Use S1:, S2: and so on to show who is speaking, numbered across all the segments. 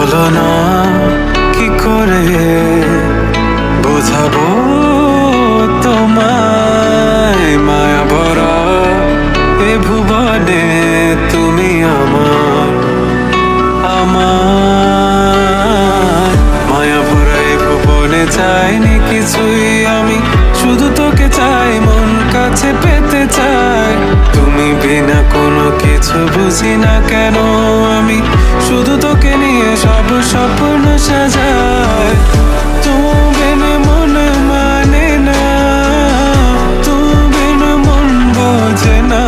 S1: বলো না কি করে বোঝাবো তোমায়, মায়া ভরা এ ভুবনে তুমি আমার আমার। মায়া ভরা এ ভুবনে চাইনি কিছুই আমি, শুধু তোকে চাই, মন কাছে পেতে চাই। তুমি বিনা কোনো কিছু বুঝি না কেন আমি, শুধু তোকে নিয়ে সব স্বপ্ন সাজাই। তুমি বিনে মন মানে না, তুমি বিনে মন বোঝে না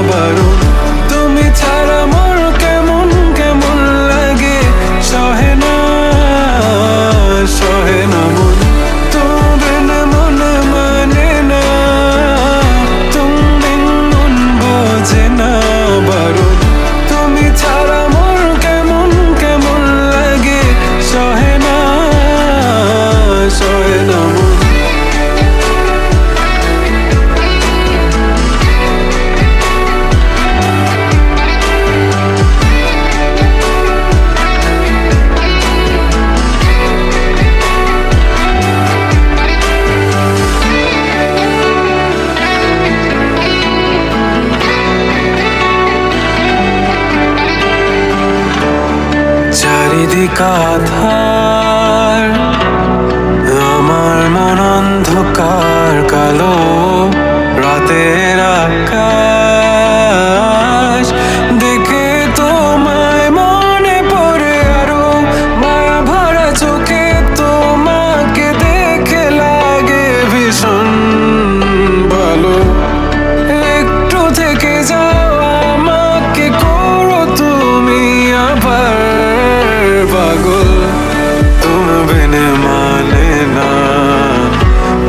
S1: বারণ। তুমি ছাড়া মোর কেমন কেমন লাগে, সহে না সহে না মন। তুমি বিনে মন মানে না, তুমি বিনে মন বোঝে না বারণ। তুমি ছাড়া মোর কেমন কেমন লাগে, সহে না সহে না মন। চারিদিক আধার, আমার মন অন্ধকার কালো, রাতের আকাশ দেখে তোমায় মনে পড়ে আরো, মায়া ভরা চোখে তোমাকে দেখে লাগে ভীষণ ভালো। একটু থেকে যাও, আমাকে করো তুমি আবার পাগল। তুমি বিনে মানে না,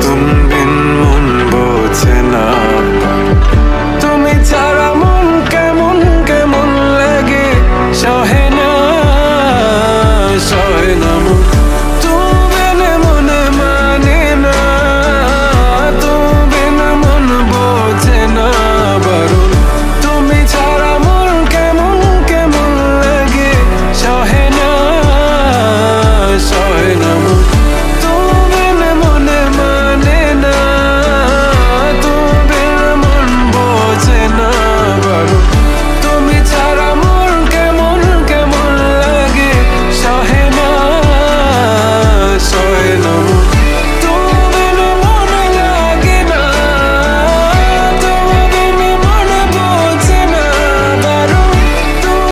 S1: তুমি বিন মন বোঝে না। তুমি ছাড়া মন কেমন কেমন লাগে, সহে না সহে